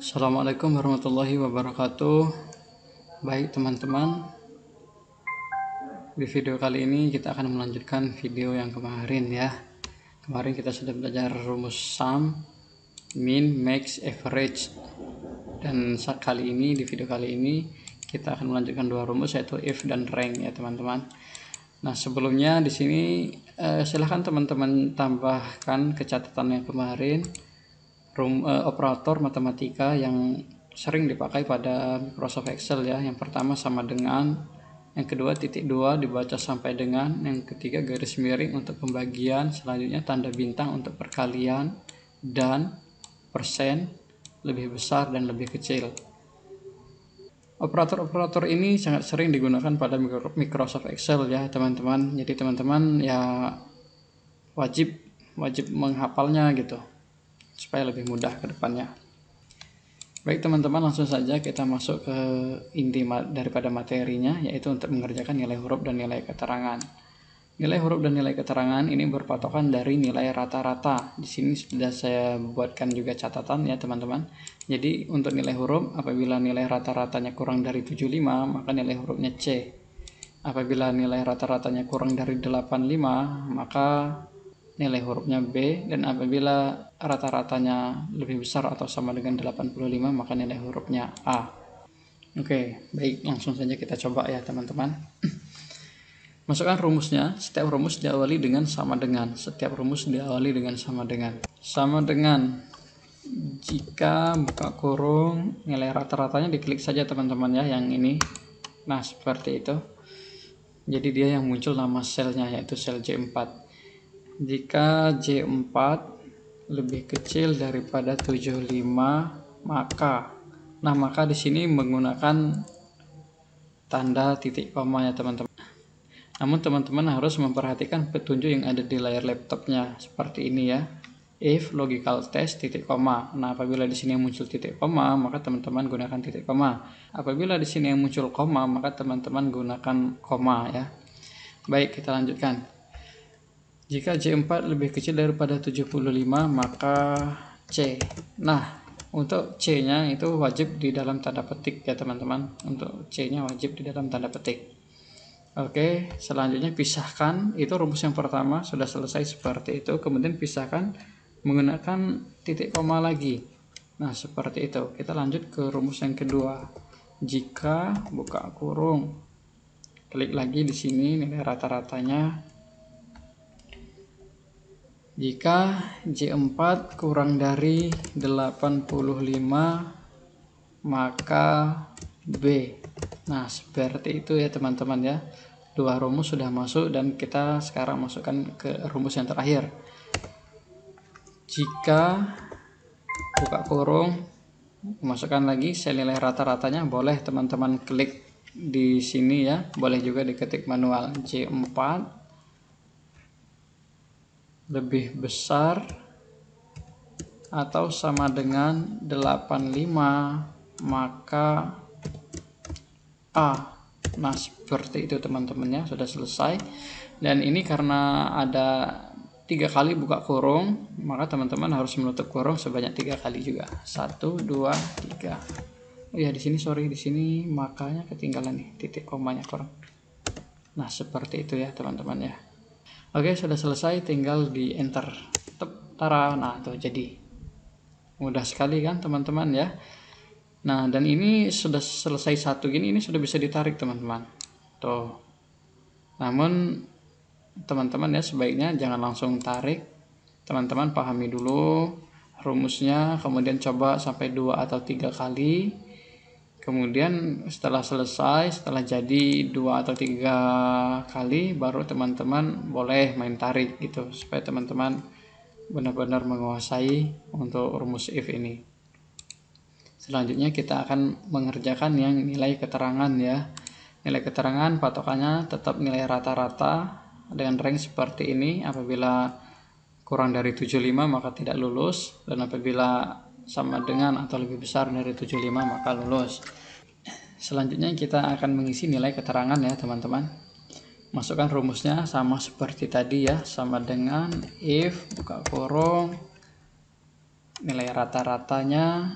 Assalamualaikum warahmatullahi wabarakatuh. Baik teman-teman, di video kali ini kita akan melanjutkan video yang kemarin ya. Kemarin kita sudah belajar rumus sum, min, max, average. Dan kali ini, di video kali ini kita akan melanjutkan dua rumus, yaitu if dan rank ya teman-teman. Nah, sebelumnya di sini silahkan teman-teman tambahkan ke catatan yang kemarin operator matematika yang sering dipakai pada Microsoft Excel ya. Yang pertama sama dengan, yang kedua titik dua dibaca sampai dengan, yang ketiga garis miring untuk pembagian, selanjutnya tanda bintang untuk perkalian, dan persen lebih besar dan lebih kecil. Operator-operator ini sangat sering digunakan pada Microsoft Excel ya teman-teman. Jadi teman-teman ya wajib menghafalnya gitu, supaya lebih mudah ke depannya. Baik teman-teman, langsung saja kita masuk ke inti daripada materinya, yaitu untuk mengerjakan nilai huruf dan nilai keterangan. Nilai huruf dan nilai keterangan ini berpatokan dari nilai rata-rata. Di sini sudah saya buatkan juga catatan ya teman-teman. Jadi untuk nilai huruf, apabila nilai rata-ratanya kurang dari 75, maka nilai hurufnya C. Apabila nilai rata-ratanya kurang dari 85, maka nilai hurufnya B, dan apabila rata-ratanya lebih besar atau sama dengan 85, maka nilai hurufnya A. Oke, baik, langsung saja kita coba ya teman-teman. Masukkan rumusnya. Setiap rumus diawali dengan sama dengan. Setiap rumus diawali dengan sama dengan. Sama dengan, jika buka kurung, nilai rata-ratanya diklik saja teman-teman ya, yang ini. Nah, seperti itu. Jadi dia yang muncul nama selnya, yaitu sel J4. Jika J4 lebih kecil daripada 75, maka di sini menggunakan tanda titik koma ya teman-teman. Namun teman-teman harus memperhatikan petunjuk yang ada di layar laptopnya seperti ini ya. If logical test titik koma. Nah, apabila di sini yang muncul titik koma, maka teman-teman gunakan titik koma. Apabila di sini yang muncul koma, maka teman-teman gunakan koma ya. Baik, kita lanjutkan. Jika J4 lebih kecil daripada 75, maka C. Nah, untuk C-nya itu wajib di dalam tanda petik ya teman-teman. Untuk C-nya wajib di dalam tanda petik. Oke, selanjutnya pisahkan. Itu rumus yang pertama sudah selesai seperti itu. Kemudian pisahkan menggunakan titik koma lagi. Nah, seperti itu. Kita lanjut ke rumus yang kedua. Jika buka kurung, klik lagi di sini nilai rata-ratanya. Jika J4 kurang dari 85, maka B. Nah, seperti itu ya teman-teman ya. Dua rumus sudah masuk dan kita sekarang masukkan ke rumus yang terakhir. Jika buka kurung, masukkan lagi sel nilai rata-ratanya, boleh teman-teman klik di sini ya. Boleh juga diketik manual. J4 lebih besar atau sama dengan 85, maka A. Nah, seperti itu teman-teman ya, sudah selesai. Dan ini karena ada 3 kali buka kurung, maka teman-teman harus menutup kurung sebanyak 3 kali juga. 1, 2, 3. Oh ya, di sini di sini makanya ketinggalan nih, titik komanya kurang. Nah, seperti itu ya teman-teman ya. Oke, sudah selesai, tinggal di enter. Tara, nah tuh jadi. Mudah sekali kan teman-teman ya. Nah, dan ini sudah selesai satu gini, ini sudah bisa ditarik teman-teman. Tuh. Namun teman-teman ya sebaiknya jangan langsung tarik. Teman-teman pahami dulu rumusnya, kemudian coba sampai 2 atau 3 kali. Kemudian setelah selesai, setelah jadi 2 atau 3 kali, baru teman-teman boleh main tarik gitu, supaya teman-teman benar-benar menguasai untuk rumus if ini. Selanjutnya kita akan mengerjakan yang nilai keterangan ya. Nilai keterangan patokannya tetap nilai rata-rata dengan rank seperti ini. Apabila kurang dari 75 maka tidak lulus, dan apabila sama dengan atau lebih besar dari 75 maka lulus. Selanjutnya kita akan mengisi nilai keterangan ya teman-teman. Masukkan rumusnya sama seperti tadi ya, sama dengan if buka kurung nilai rata-ratanya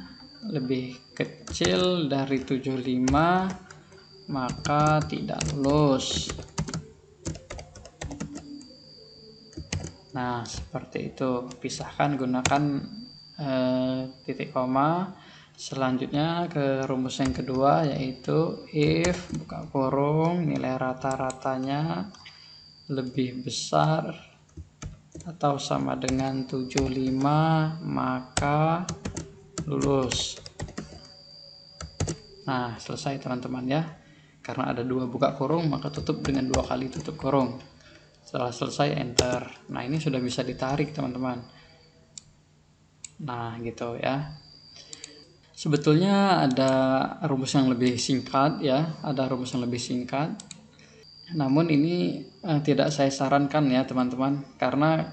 lebih kecil dari 75 maka tidak lulus. Nah, seperti itu. Pisahkan gunakan titik koma. Selanjutnya ke rumus yang kedua, yaitu if buka kurung nilai rata-ratanya lebih besar atau sama dengan 75 maka lulus. Nah, selesai teman-teman ya. Karena ada dua buka kurung maka tutup dengan 2 kali tutup kurung. Setelah selesai enter. Nah, ini sudah bisa ditarik teman-teman. Nah, gitu ya. Sebetulnya ada rumus yang lebih singkat ya, ada rumus yang lebih singkat. Namun ini tidak saya sarankan ya teman-teman, karena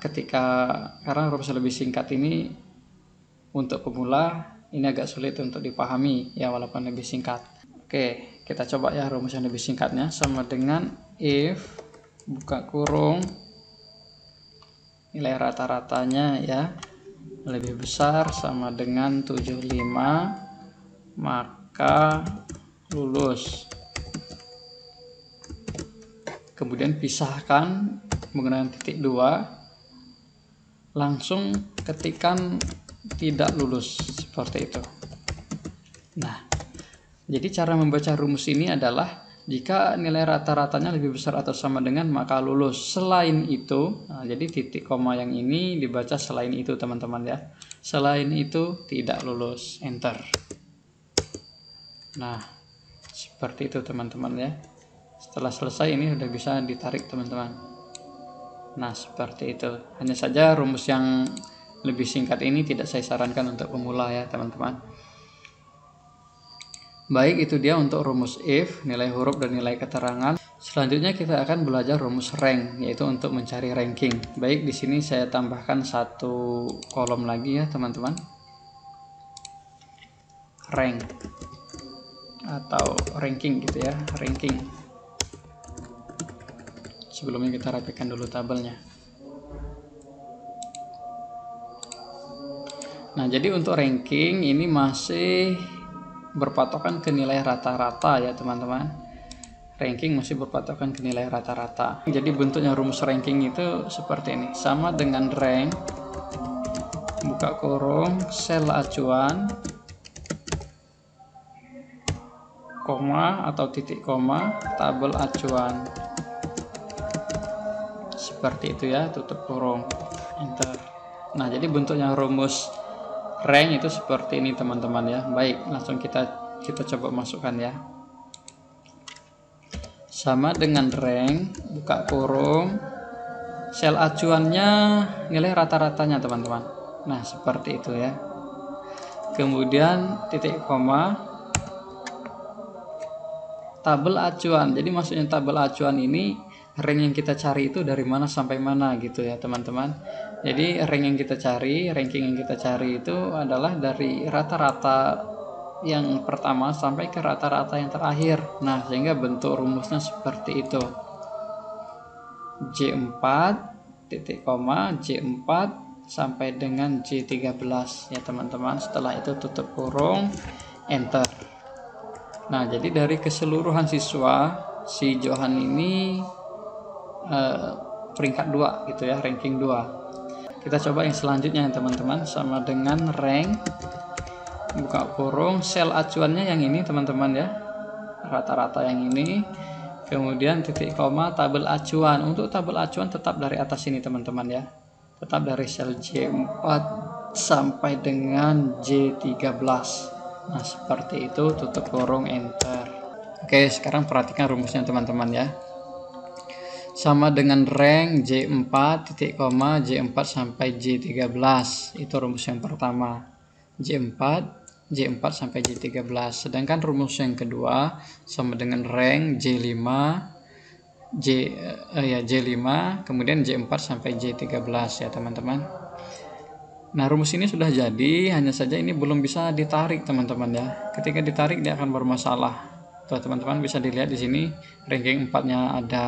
rumus yang lebih singkat ini untuk pemula ini agak sulit untuk dipahami ya, walaupun lebih singkat. Oke, kita coba ya rumus yang lebih singkatnya, sama dengan if buka kurung nilai rata-ratanya ya lebih besar sama dengan 75 maka lulus. Kemudian pisahkan menggunakan titik 2, langsung ketikkan tidak lulus seperti itu. Nah, jadi cara membaca rumus ini adalah jika nilai rata-ratanya lebih besar atau sama dengan maka lulus. Selain itu, nah, jadi titik koma yang ini dibaca selain itu teman-teman ya. Selain itu tidak lulus, enter. Nah, seperti itu teman-teman ya. Setelah selesai ini sudah bisa ditarik teman-teman. Nah, seperti itu. Hanya saja rumus yang lebih singkat ini tidak saya sarankan untuk pemula ya teman-teman. Baik, itu dia untuk rumus if, nilai huruf dan nilai keterangan. Selanjutnya kita akan belajar rumus rank, yaitu untuk mencari ranking. Baik, di sini saya tambahkan satu kolom lagi ya teman-teman. Rank atau ranking gitu ya, ranking. Sebelumnya kita rapikan dulu tabelnya. Nah, jadi untuk ranking ini masih berpatokan ke nilai rata-rata ya teman-teman. Ranking masih berpatokan ke nilai rata-rata. Jadi bentuknya rumus ranking itu seperti ini, sama dengan rank buka kurung sel acuan koma atau titik koma tabel acuan, seperti itu ya, tutup kurung, enter. Nah, jadi bentuknya rumus rank itu seperti ini teman-teman ya. Baik, langsung kita coba masukkan ya. Sama dengan rank buka kurung sel acuannya nilai rata-ratanya teman-teman. Nah, seperti itu ya. Kemudian titik koma tabel acuan. Jadi maksudnya tabel acuan ini rank yang kita cari itu dari mana sampai mana gitu ya teman-teman. Jadi ranking yang kita cari itu adalah dari rata-rata yang pertama sampai ke rata-rata yang terakhir. Nah, sehingga bentuk rumusnya seperti itu. J4 titik koma J4 sampai dengan J13 ya teman-teman. Setelah itu tutup kurung, enter. Nah, jadi dari keseluruhan siswa si Johan ini peringkat 2 gitu ya, ranking 2. Kita coba yang selanjutnya teman-teman, sama dengan rank buka kurung sel acuannya yang ini teman-teman ya, rata-rata yang ini. Kemudian titik koma tabel acuan. Untuk tabel acuan tetap dari atas ini teman-teman ya, tetap dari sel J4 sampai dengan J13. Nah, seperti itu, tutup kurung, enter. Oke, sekarang perhatikan rumusnya teman-teman ya. Sama dengan rank J4 titik koma J4 sampai J13, itu rumus yang pertama. J4 sampai J13. Sedangkan rumus yang kedua sama dengan rank J5 J5 kemudian J4 sampai J13 ya teman-teman. Nah, rumus ini sudah jadi, hanya saja ini belum bisa ditarik teman-teman ya. Ketika ditarik dia akan bermasalah. Tuh teman-teman bisa dilihat di sini ranking 4-nya ada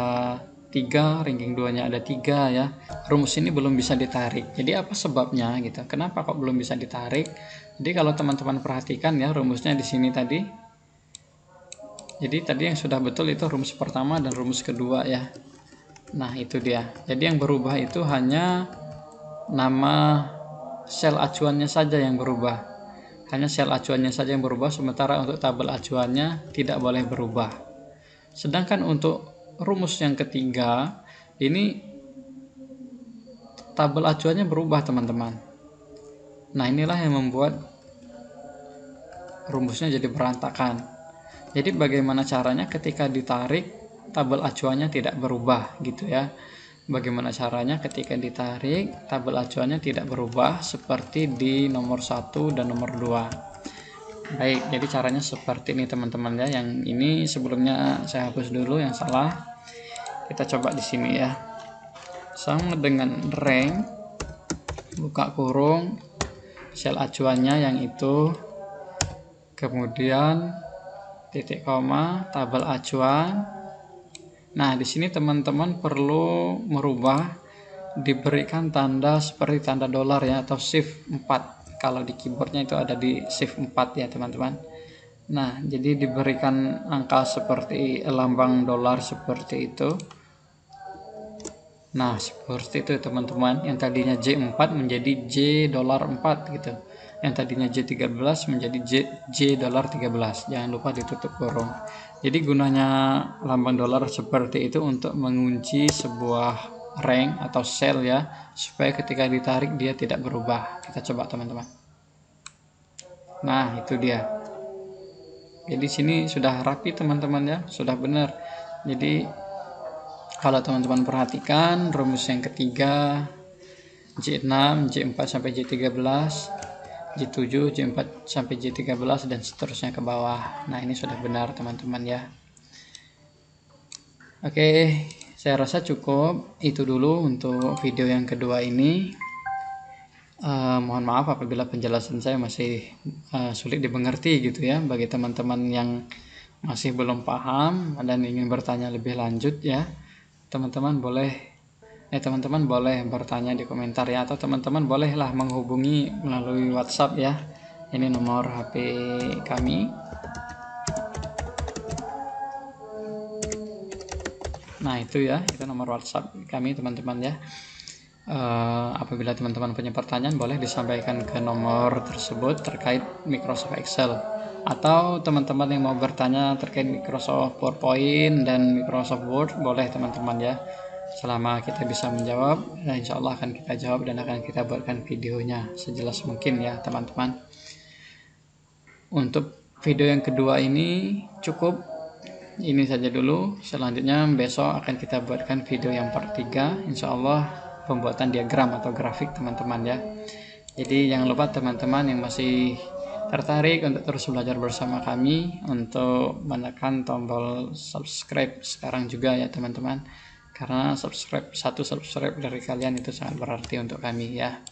3, ranking 2-nya ada 3 ya. Rumus ini belum bisa ditarik. Jadi apa sebabnya gitu? Kenapa kok belum bisa ditarik? Jadi kalau teman-teman perhatikan ya rumusnya di sini tadi. Jadi tadi yang sudah betul itu rumus pertama dan rumus kedua ya. Nah, itu dia. Jadi yang berubah itu hanya nama sel acuannya saja yang berubah. Hanya sel acuannya saja yang berubah, sementara untuk tabel acuannya tidak boleh berubah. Sedangkan untuk rumus yang ketiga, ini tabel acuannya berubah teman-teman. Nah, inilah yang membuat rumusnya jadi berantakan. Jadi bagaimana caranya ketika ditarik tabel acuannya tidak berubah gitu ya. Bagaimana caranya ketika ditarik tabel acuannya tidak berubah seperti di nomor 1 dan nomor 2. Baik, jadi caranya seperti ini teman-teman ya. Yang ini sebelumnya saya hapus dulu yang salah. Kita coba di sini ya. Sama dengan rank, buka kurung, sel acuannya yang itu, kemudian titik koma, tabel acuan. Nah, di sini teman-teman perlu merubah, diberikan tanda seperti tanda dolar ya, atau shift 4. Kalau di keyboardnya itu ada di shift 4 ya teman-teman. Nah, jadi diberikan angka seperti lambang dolar seperti itu. Nah, seperti itu teman-teman. Yang tadinya J4 menjadi J dolar 4 gitu. Yang tadinya J13 menjadi J dolar 13. Jangan lupa ditutup kurung. Jadi gunanya lambang dolar seperti itu untuk mengunci sebuah rank atau sel ya, supaya ketika ditarik dia tidak berubah. Kita coba teman-teman. Nah, itu dia. Jadi sini sudah rapi teman-teman ya, sudah benar. Jadi kalau teman-teman perhatikan rumus yang ketiga J6, J4 sampai J13, J7, J4 sampai J13 dan seterusnya ke bawah. Nah, ini sudah benar teman-teman ya. Oke, saya rasa cukup itu dulu untuk video yang kedua ini. Mohon maaf apabila penjelasan saya masih sulit dimengerti gitu ya bagi teman-teman yang masih belum paham dan ingin bertanya lebih lanjut ya. Teman-teman boleh bertanya di komentar ya, atau teman-teman bolehlah menghubungi melalui WhatsApp ya. Ini nomor HP kami. Nah, itu ya, itu nomor WhatsApp kami teman-teman ya. Apabila teman-teman punya pertanyaan boleh disampaikan ke nomor tersebut terkait Microsoft Excel, atau teman-teman yang mau bertanya terkait Microsoft PowerPoint dan Microsoft Word boleh teman-teman ya. Selama kita bisa menjawab, nah insya Allah akan kita jawab dan akan kita buatkan videonya sejelas mungkin ya teman-teman. Untuk video yang kedua ini cukup ini saja dulu. Selanjutnya besok akan kita buatkan video yang part 3, insya Allah pembuatan diagram atau grafik teman-teman ya. Jadi jangan lupa teman-teman yang masih tertarik untuk terus belajar bersama kami untuk menekan tombol subscribe sekarang juga ya teman-teman, karena satu subscribe dari kalian itu sangat berarti untuk kami ya.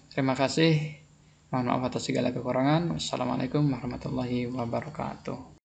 Terima kasih, mohon maaf atas segala kekurangan. Wassalamualaikum warahmatullahi wabarakatuh.